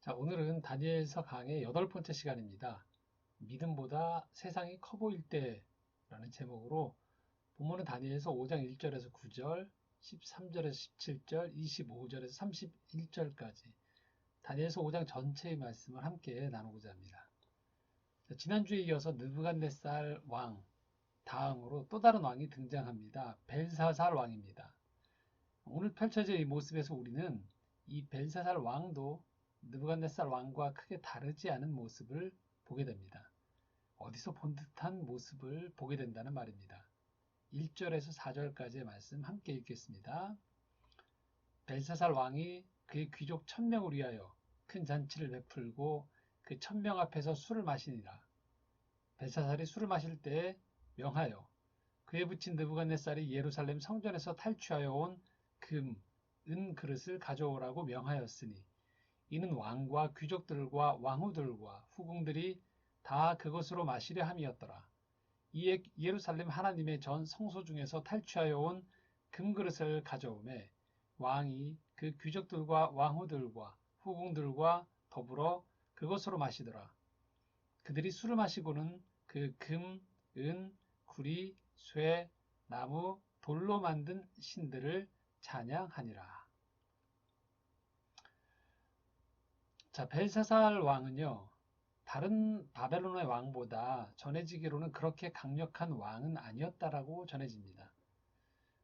자, 오늘은 다니엘서 강의 8번째 시간입니다. 믿음보다 세상이 커 보일 때라는 제목으로 본문은 다니엘서 5장 1절에서 9절, 13절에서 17절, 25절에서 31절까지 다니엘서 5장 전체의 말씀을 함께 나누고자 합니다. 자, 지난주에 이어서 느부갓네살 왕 다음으로 또 다른 왕이 등장합니다. 벨사살 왕입니다. 오늘 펼쳐질 이 모습에서 우리는 이 벨사살 왕도 느부갓네살 왕과 크게 다르지 않은 모습을 보게 됩니다. 어디서 본 듯한 모습을 보게 된다는 말입니다. 1절에서 4절까지의 말씀 함께 읽겠습니다. 벨사살 왕이 그의 귀족 1000명을 위하여 큰 잔치를 베풀고 그 1000명 앞에서 술을 마시니라. 벨사살이 술을 마실 때에 명하여 그에 붙인 느부갓네살이 예루살렘 성전에서 탈취하여 온 금, 은 그릇을 가져오라고 명하였으니 이는 왕과 귀족들과 왕후들과 후궁들이 다 그것으로 마시려 함이었더라. 이에 예루살렘 하나님의 전 성소 중에서 탈취하여 온 금그릇을 가져오매 왕이 그 귀족들과 왕후들과 후궁들과 더불어 그것으로 마시더라. 그들이 술을 마시고는 그 금, 은, 구리, 쇠, 나무, 돌로 만든 신들을 찬양하니라. 자, 벨사살 왕은요, 다른 바벨론의 왕보다 전해지기로는 그렇게 강력한 왕은 아니었다라고 전해집니다.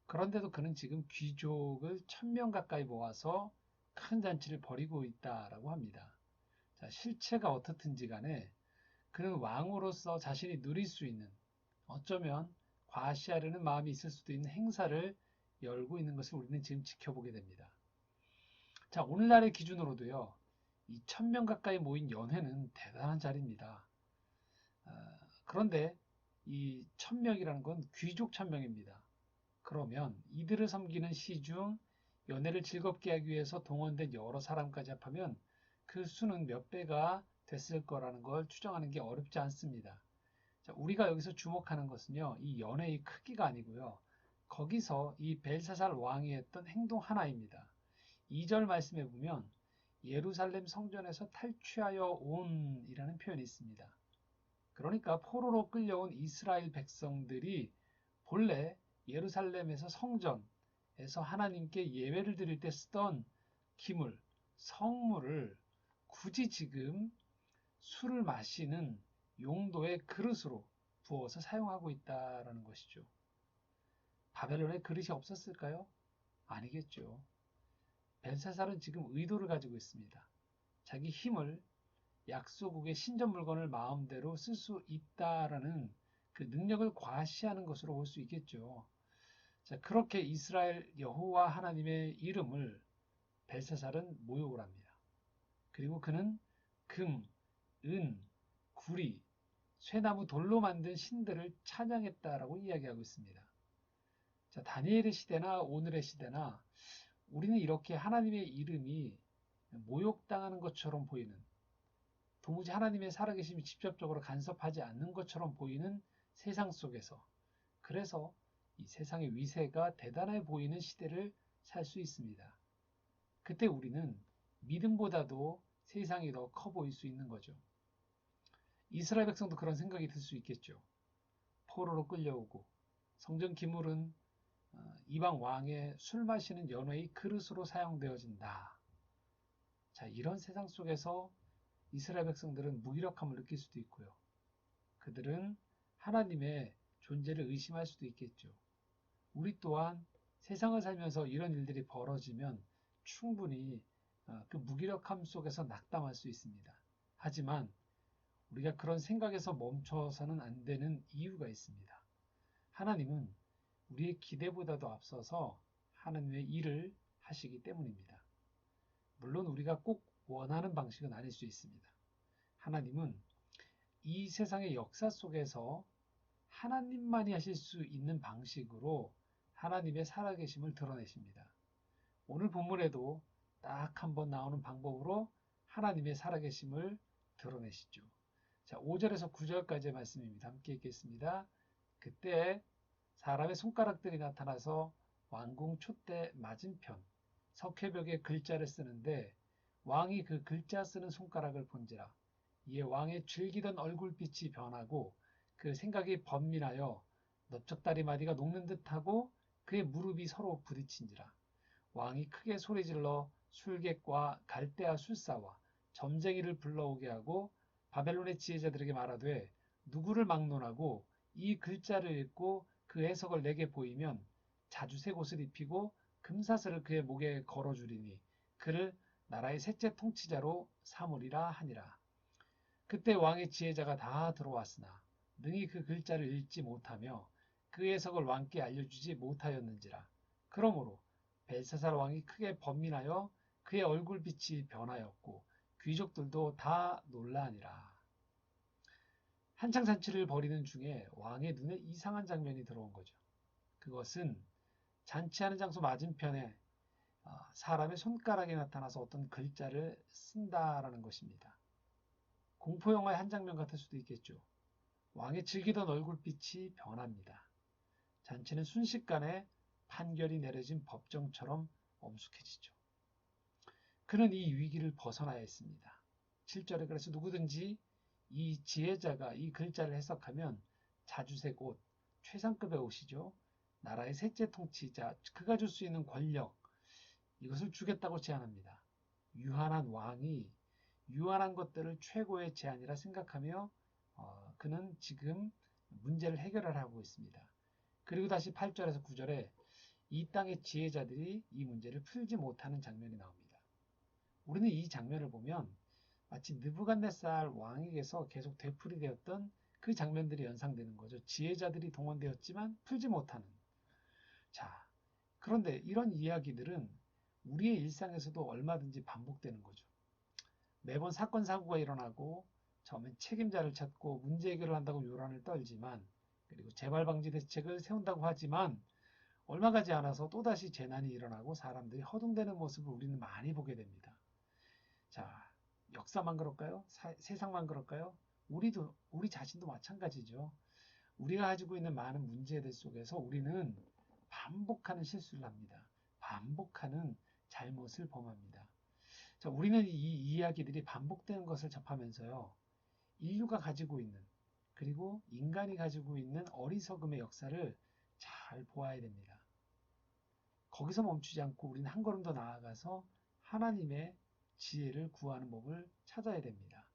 그런데도 그는 지금 귀족을 1000명 가까이 모아서 큰 잔치를 벌이고 있다라고 합니다. 자, 실체가 어떻든지 간에 그는 왕으로서 자신이 누릴 수 있는, 어쩌면 과시하려는 마음이 있을 수도 있는 행사를 열고 있는 것을 우리는 지금 지켜보게 됩니다. 자, 오늘날의 기준으로도요, 이 1000명 가까이 모인 연회는 대단한 자리입니다. 그런데 이 1000명이라는 건 귀족 1000명입니다. 그러면 이들을 섬기는 시중 연회를 즐겁게 하기 위해서 동원된 여러 사람까지 합하면 그 수는 몇 배가 됐을 거라는 걸 추정하는 게 어렵지 않습니다. 자, 우리가 여기서 주목하는 것은요, 이 연회의 크기가 아니고요. 거기서 이 벨사살 왕이 했던 행동 하나입니다. 2절 말씀에 보면 예루살렘 성전에서 탈취하여 온이라는 표현이 있습니다. 그러니까 포로로 끌려온 이스라엘 백성들이 본래 예루살렘에서 성전에서 하나님께 예배를 드릴 때 쓰던 기물, 성물을 굳이 지금 술을 마시는 용도의 그릇으로 부어서 사용하고 있다는 것이죠. 바벨론에 그릇이 없었을까요? 아니겠죠. 벨사살은 지금 의도를 가지고 있습니다. 자기 힘을 약소국의 신전 물건을 마음대로 쓸 수 있다라는 그 능력을 과시하는 것으로 볼 수 있겠죠. 자, 그렇게 이스라엘 여호와 하나님의 이름을 벨사살은 모욕을 합니다. 그리고 그는 금, 은, 구리, 쇠나무 돌로 만든 신들을 찬양했다라고 이야기하고 있습니다. 자, 다니엘의 시대나 오늘의 시대나 우리는 이렇게 하나님의 이름이 모욕당하는 것처럼 보이는, 도무지 하나님의 살아계심이 직접적으로 간섭하지 않는 것처럼 보이는 세상 속에서, 그래서 이 세상의 위세가 대단해 보이는 시대를 살 수 있습니다. 그때 우리는 믿음보다도 세상이 더 커 보일 수 있는 거죠. 이스라엘 백성도 그런 생각이 들 수 있겠죠. 포로로 끌려오고 성전 기물은 이방 왕의 술 마시는 연회의 그릇으로 사용되어진다. 자, 이런 세상 속에서 이스라엘 백성들은 무기력함을 느낄 수도 있고요. 그들은 하나님의 존재를 의심할 수도 있겠죠. 우리 또한 세상을 살면서 이런 일들이 벌어지면 충분히 그 무기력함 속에서 낙담할 수 있습니다. 하지만 우리가 그런 생각에서 멈춰서는 안 되는 이유가 있습니다. 하나님은 우리의 기대보다도 앞서서 하나님의 일을 하시기 때문입니다. 물론 우리가 꼭 원하는 방식은 아닐 수 있습니다. 하나님은 이 세상의 역사 속에서 하나님만이 하실 수 있는 방식으로 하나님의 살아계심을 드러내십니다. 오늘 본문에도 딱 한 번 나오는 방법으로 하나님의 살아계심을 드러내시죠. 자, 5절에서 9절까지의 말씀입니다. 함께 읽겠습니다. 그때 사람의 손가락들이 나타나서 왕궁 촛대 맞은편 석회벽에 글자를 쓰는데 왕이 그 글자 쓰는 손가락을 본지라. 이에 왕의 즐기던 얼굴빛이 변하고 그 생각이 번민하여 넓적다리 마디가 녹는 듯하고 그의 무릎이 서로 부딪힌지라. 왕이 크게 소리질러 술객과 갈대아 술사와 점쟁이를 불러오게 하고 바벨론의 지혜자들에게 말하되 누구를 막론하고 이 글자를 읽고 그 해석을 내게 보이면 자주색 옷을 입히고 금사슬을 그의 목에 걸어주리니 그를 나라의 셋째 통치자로 삼으리라 하니라. 그때 왕의 지혜자가 다 들어왔으나 능히 그 글자를 읽지 못하며 그 해석을 왕께 알려주지 못하였는지라. 그러므로 벨사살 왕이 크게 번민하여 그의 얼굴빛이 변하였고 귀족들도 다 놀라니라. 한창 잔치를 벌이는 중에 왕의 눈에 이상한 장면이 들어온 거죠. 그것은 잔치하는 장소 맞은편에 사람의 손가락이 나타나서 어떤 글자를 쓴다라는 것입니다. 공포영화의 한 장면 같을 수도 있겠죠. 왕의 즐기던 얼굴빛이 변합니다. 잔치는 순식간에 판결이 내려진 법정처럼 엄숙해지죠. 그는 이 위기를 벗어나야 했습니다. 7절에 그래서 누구든지 이 지혜자가 이 글자를 해석하면 자주색 옷, 최상급의 옷이죠. 나라의 셋째 통치자, 그가 줄 수 있는 권력, 이것을 주겠다고 제안합니다. 유한한 왕이 유한한 것들을 최고의 제안이라 생각하며 그는 지금 문제를 해결을 하고 있습니다. 그리고 다시 8절에서 9절에 이 땅의 지혜자들이 이 문제를 풀지 못하는 장면이 나옵니다. 우리는 이 장면을 보면 마치 느부갓네살 왕에게서 계속 되풀이되었던 그 장면들이 연상되는 거죠. 지혜자들이 동원되었지만 풀지 못하는. 자, 그런데 이런 이야기들은 우리의 일상에서도 얼마든지 반복되는 거죠. 매번 사건 사고가 일어나고 처음엔 책임자를 찾고 문제 해결을 한다고 요란을 떨지만 그리고 재발 방지 대책을 세운다고 하지만 얼마 가지 않아서 또다시 재난이 일어나고 사람들이 허둥대는 모습을 우리는 많이 보게 됩니다. 자, 역사만 그럴까요? 세상만 그럴까요? 우리 자신도 마찬가지죠. 우리가 가지고 있는 많은 문제들 속에서 우리는 반복하는 실수를 합니다. 반복하는 잘못을 범합니다. 자, 우리는 이 이야기들이 반복되는 것을 접하면서요. 인류가 가지고 있는 그리고 인간이 가지고 있는 어리석음의 역사를 잘 보아야 됩니다. 거기서 멈추지 않고 우리는 한 걸음 더 나아가서 하나님의 지혜를 구하는 법을 찾아야 됩니다.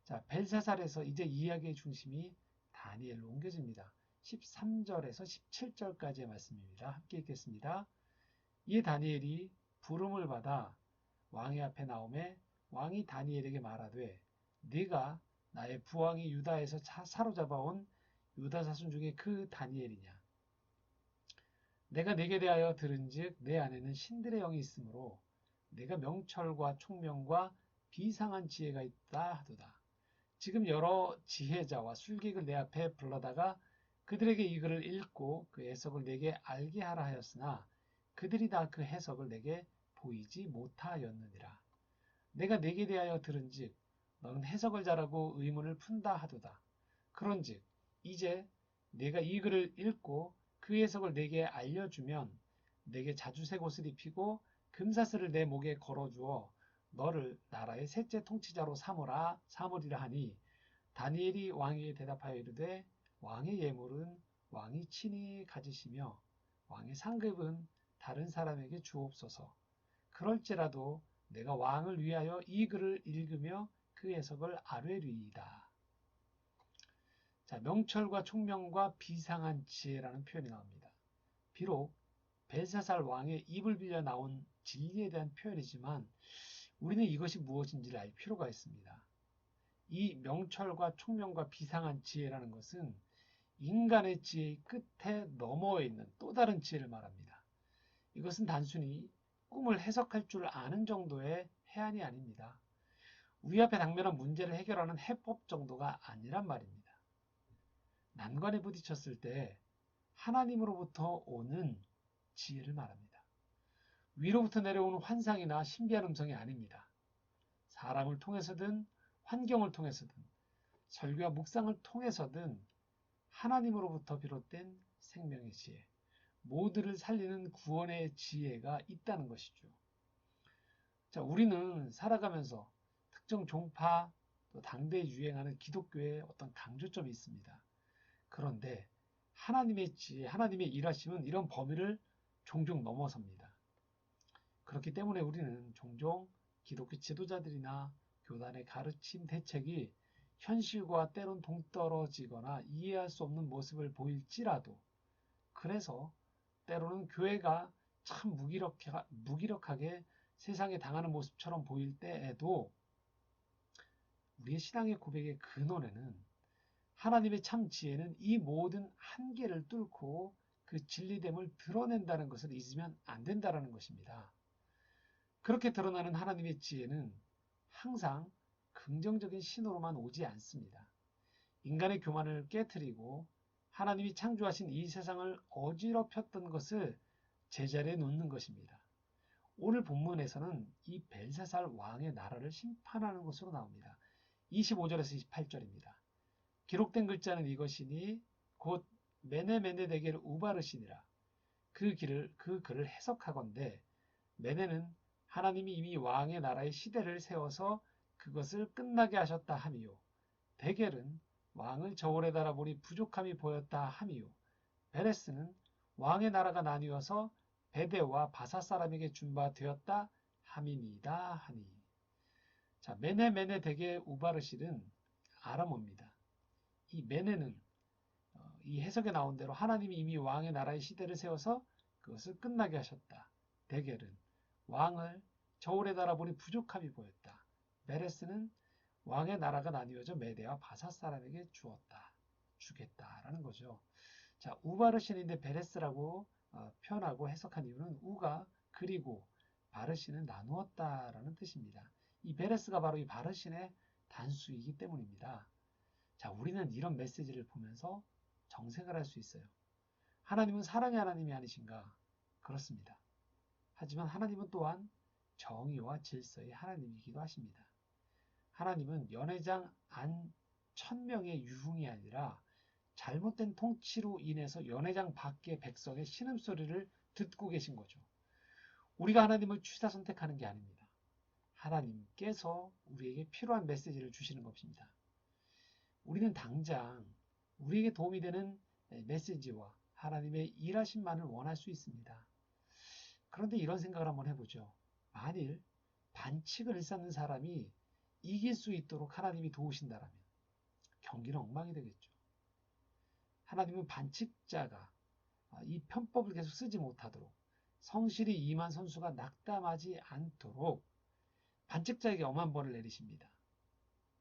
자, 벨사살에서 이제 이야기의 중심이 다니엘로 옮겨집니다. 13절에서 17절까지의 말씀입니다. 함께 읽겠습니다. 이에 다니엘이 부름을 받아 왕의 앞에 나오매 왕이 다니엘에게 말하되 네가 나의 부왕이 유다에서 사로잡아온 유다 자손 중에 그 다니엘이냐. 내가 네게 대하여 들은즉 내 안에는 신들의 영이 있으므로 내가 명철과 총명과 비상한 지혜가 있다 하도다. 지금 여러 지혜자와 술객을 내 앞에 불러다가 그들에게 이 글을 읽고 그 해석을 내게 알게 하라 하였으나 그들이 다 그 해석을 내게 보이지 못하였느니라. 내가 네게 대하여 들은즉 너는 해석을 잘하고 의문을 푼다 하도다. 그런즉 이제 내가 이 글을 읽고 그 해석을 내게 알려주면 내게 자주색 옷을 입히고 금사슬을 내 목에 걸어주어 너를 나라의 셋째 통치자로 삼으리라 하니 다니엘이 왕에게 대답하여 이르되 왕의 예물은 왕이 친히 가지시며 왕의 상급은 다른 사람에게 주옵소서. 그럴지라도 내가 왕을 위하여 이 글을 읽으며 그 해석을 아뢰리이다. 자, 명철과 총명과 비상한 지혜라는 표현이 나옵니다. 비록 벨사살 왕의 입을 빌려 나온 진리에 대한 표현이지만 우리는 이것이 무엇인지를 알 필요가 있습니다. 이 명철과 총명과 비상한 지혜라는 것은 인간의 지혜의 끝에 너머에 있는 또 다른 지혜를 말합니다. 이것은 단순히 꿈을 해석할 줄 아는 정도의 해안이 아닙니다. 우리 앞에 당면한 문제를 해결하는 해법 정도가 아니란 말입니다. 난관에 부딪혔을 때 하나님으로부터 오는 지혜를 말합니다. 위로부터 내려오는 환상이나 신비한 음성이 아닙니다. 사람을 통해서든 환경을 통해서든 설교와 묵상을 통해서든 하나님으로부터 비롯된 생명의 지혜, 모두를 살리는 구원의 지혜가 있다는 것이죠. 자, 우리는 살아가면서 특정 종파, 또 당대에 유행하는 기독교의 어떤 강조점이 있습니다. 그런데 하나님의 지혜, 하나님의 일하심은 이런 범위를 종종 넘어섭니다. 그렇기 때문에 우리는 종종 기독교 지도자들이나 교단의 가르침 대책이 현실과 때론 동떨어지거나 이해할 수 없는 모습을 보일지라도, 그래서 때로는 교회가 참 무기력하게 세상에 당하는 모습처럼 보일 때에도 우리의 신앙의 고백의 근원에는 하나님의 참 지혜는 이 모든 한계를 뚫고 그 진리됨을 드러낸다는 것을 잊으면 안 된다는 것입니다. 그렇게 드러나는 하나님의 지혜는 항상 긍정적인 신호로만 오지 않습니다. 인간의 교만을 깨트리고 하나님이 창조하신 이 세상을 어지럽혔던 것을 제자리에 놓는 것입니다. 오늘 본문에서는 이 벨사살 왕의 나라를 심판하는 것으로 나옵니다. 25절에서 28절입니다. 기록된 글자는 이것이니 곧 메네메네데겔 우바르시니라. 그 글을 해석하건대 메네는 하나님이 이미 왕의 나라의 시대를 세워서 그것을 끝나게 하셨다 함이요. 데겔은 왕을 저울에 달아보니 부족함이 보였다 함이요. 베레스는 왕의 나라가 나뉘어서 베데와 바사 사람에게 준 바 되었다 함이니이다 하니. 자, 메네 데겔 우바르실은 아람어입니다. 이 메네는 이 해석에 나온 대로 하나님이 이미 왕의 나라의 시대를 세워서 그것을 끝나게 하셨다. 데겔은 왕을 저울에 달아보니 부족함이 보였다. 베레스는 왕의 나라가 나뉘어져 메대와 바사 사람에게 주겠다라는 거죠. 자, 우바르신인데 베레스라고 표현하고 해석한 이유는 우가 그리고 바르신은 나누었다라는 뜻입니다. 이 베레스가 바로 이 바르신의 단수이기 때문입니다. 자, 우리는 이런 메시지를 보면서 정색을 할 수 있어요. 하나님은 사랑의 하나님이 아니신가? 그렇습니다. 하지만 하나님은 또한 정의와 질서의 하나님이기도 하십니다. 하나님은 연회장 안 1000명의 유흥이 아니라 잘못된 통치로 인해서 연회장 밖의 백성의 신음소리를 듣고 계신 거죠. 우리가 하나님을 취사 선택하는 게 아닙니다. 하나님께서 우리에게 필요한 메시지를 주시는 것입니다. 우리는 당장 우리에게 도움이 되는 메시지와 하나님의 일하심만을 원할 수 있습니다. 그런데 이런 생각을 한번 해보죠. 만일 반칙을 일삼는 사람이 이길 수 있도록 하나님이 도우신다라면 경기는 엉망이 되겠죠. 하나님은 반칙자가 이 편법을 계속 쓰지 못하도록, 성실히 임한 선수가 낙담하지 않도록 반칙자에게 엄한 벌을 내리십니다.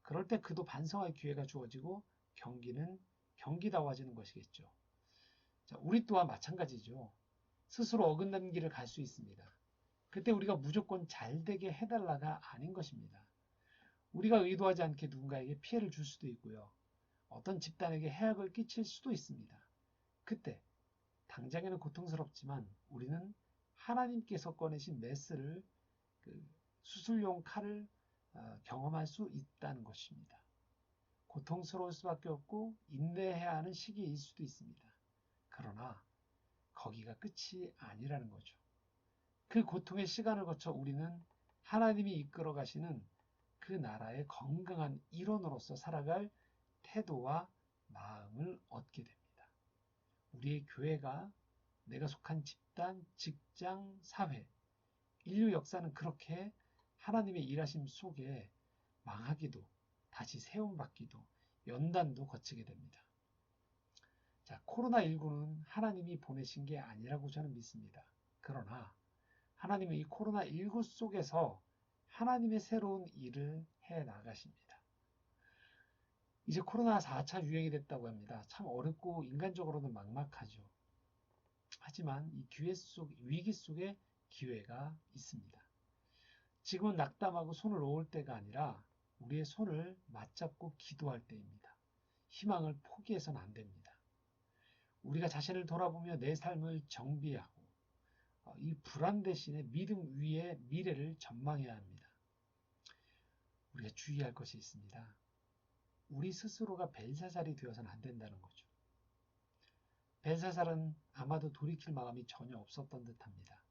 그럴 때 그도 반성할 기회가 주어지고 경기는 경기다워지는 것이겠죠. 자, 우리 또한 마찬가지죠. 스스로 어긋난 길을 갈 수 있습니다. 그때 우리가 무조건 잘되게 해달라가 아닌 것입니다. 우리가 의도하지 않게 누군가에게 피해를 줄 수도 있고요. 어떤 집단에게 해악을 끼칠 수도 있습니다. 그때 당장에는 고통스럽지만 우리는 하나님께서 꺼내신 메스를, 수술용 칼을 경험할 수 있다는 것입니다. 고통스러울 수밖에 없고 인내해야 하는 시기일 수도 있습니다. 그러나 거기가 끝이 아니라는 거죠. 그 고통의 시간을 거쳐 우리는 하나님이 이끌어 가시는 그 나라의 건강한 일원으로서 살아갈 태도와 마음을 얻게 됩니다. 우리의 교회가, 내가 속한 집단, 직장, 사회, 인류 역사는 그렇게 하나님의 일하심 속에 망하기도, 다시 세움받기도, 연단도 거치게 됩니다. 자, 코로나19는 하나님이 보내신 게 아니라고 저는 믿습니다. 그러나 하나님은 이 코로나19 속에서 하나님의 새로운 일을 해 나가십니다. 이제 코로나 4차 유행이 됐다고 합니다. 참 어렵고 인간적으로는 막막하죠. 하지만 이 위기 속에 기회가 있습니다. 지금은 낙담하고 손을 놓을 때가 아니라 우리의 손을 맞잡고 기도할 때입니다. 희망을 포기해서는 안 됩니다. 우리가 자신을 돌아보며 내 삶을 정비하고 이 불안 대신에 믿음 위에 미래를 전망해야 합니다. 우리가 주의할 것이 있습니다. 우리 스스로가 벨사살이 되어서는 안 된다는 거죠. 벨사살은 아마도 돌이킬 마음이 전혀 없었던 듯합니다.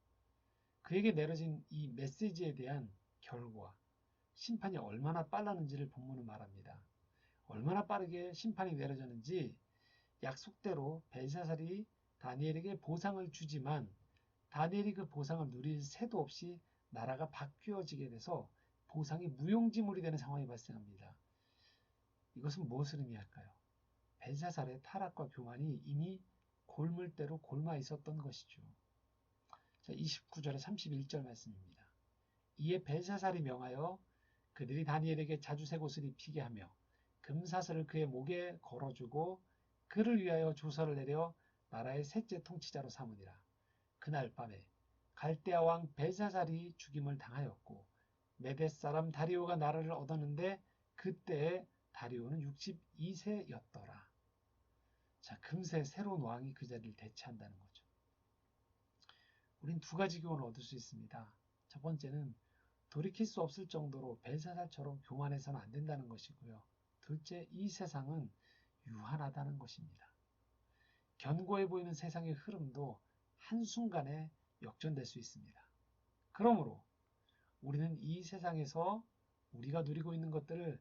그에게 내려진 이 메시지에 대한 결과, 심판이 얼마나 빨랐는지를 본문은 말합니다. 얼마나 빠르게 심판이 내려졌는지 약속대로 벨사살이 다니엘에게 보상을 주지만 다니엘이 그 보상을 누릴 새도 없이 나라가 바뀌어지게 돼서 보상이 무용지물이 되는 상황이 발생합니다. 이것은 무엇을 의미할까요? 벨사살의 타락과 교만이 이미 골물대로 골마 있었던 것이죠. 자, 29절에 31절 말씀입니다. 이에 벨사살이 명하여 그들이 다니엘에게 자주색 옷을 입히게 하며 금사슬을 그의 목에 걸어주고 그를 위하여 조서를 내려 나라의 셋째 통치자로 삼으니라. 그날 밤에 갈대아 왕 벨사살이 죽임을 당하였고 메대 사람 다리오가 나라를 얻었는데 그때에 다리오는 62세였더라. 자, 금세 새로운 왕이 그 자리를 대체한다는 거죠. 우린 두 가지 교훈을 얻을 수 있습니다. 첫 번째는 돌이킬 수 없을 정도로 벨사살처럼 교만해서는 안 된다는 것이고요. 둘째, 이 세상은 유한하다는 것입니다. 견고해 보이는 세상의 흐름도 한순간에 역전될 수 있습니다. 그러므로 우리는 이 세상에서 우리가 누리고 있는 것들을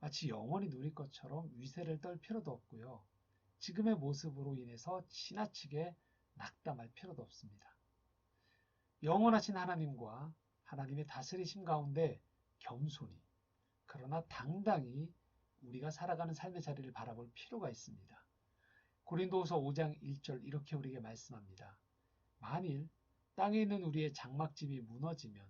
마치 영원히 누릴 것처럼 위세를 떨 필요도 없고요. 지금의 모습으로 인해서 지나치게 낙담할 필요도 없습니다. 영원하신 하나님과 하나님의 다스리심 가운데 겸손히 그러나 당당히 우리가 살아가는 삶의 자리를 바라볼 필요가 있습니다. 고린도후서 5장 1절 이렇게 우리에게 말씀합니다. 만일 땅에 있는 우리의 장막집이 무너지면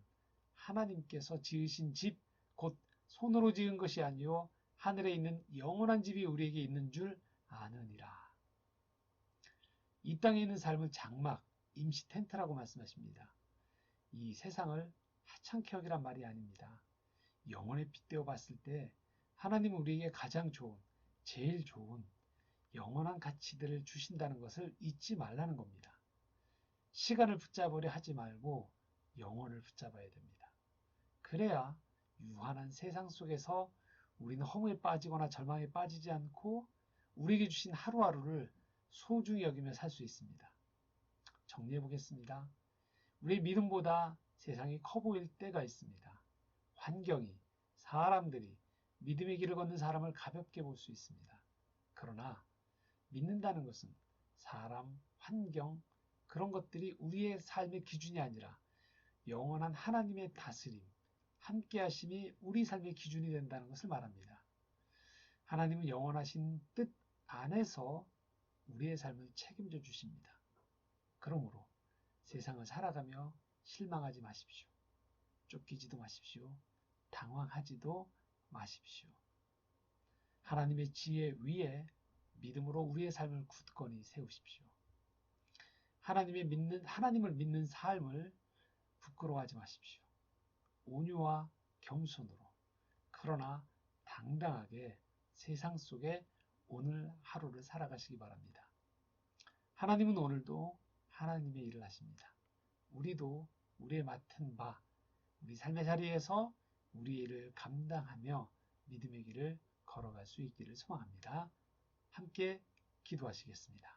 하나님께서 지으신 집, 곧 손으로 지은 것이 아니요 하늘에 있는 영원한 집이 우리에게 있는 줄 아느니라. 이 땅에 있는 삶을 장막, 임시 텐트라고 말씀하십니다. 이 세상을 하찮게 여기란 말이 아닙니다. 영원에 빗대어 봤을 때 하나님은 우리에게 가장 좋은, 제일 좋은 영원한 가치들을 주신다는 것을 잊지 말라는 겁니다. 시간을 붙잡으려 하지 말고 영혼을 붙잡아야 됩니다. 그래야 유한한 세상 속에서 우리는 허무에 빠지거나 절망에 빠지지 않고 우리에게 주신 하루하루를 소중히 여기며 살 수 있습니다. 정리해 보겠습니다. 우리의 믿음보다 세상이 커 보일 때가 있습니다. 환경이, 사람들이 믿음의 길을 걷는 사람을 가볍게 볼 수 있습니다. 그러나 믿는다는 것은 사람, 환경, 그런 것들이 우리의 삶의 기준이 아니라 영원한 하나님의 다스림, 함께 하심이 우리 삶의 기준이 된다는 것을 말합니다. 하나님은 영원하신 뜻 안에서 우리의 삶을 책임져 주십니다. 그러므로 세상을 살아가며 실망하지 마십시오. 쫓기지도 마십시오. 당황하지도 마십시오. 하나님의 지혜 위에 믿음으로 우리의 삶을 굳건히 세우십시오. 하나님을 믿는 삶을 부끄러워하지 마십시오. 온유와 겸손으로, 그러나 당당하게 세상 속에 오늘 하루를 살아가시기 바랍니다. 하나님은 오늘도 하나님의 일을 하십니다. 우리도 우리의 맡은 바, 우리 삶의 자리에서 우리의 일을 감당하며 믿음의 길을 걸어갈 수 있기를 소망합니다. 함께 기도하시겠습니다.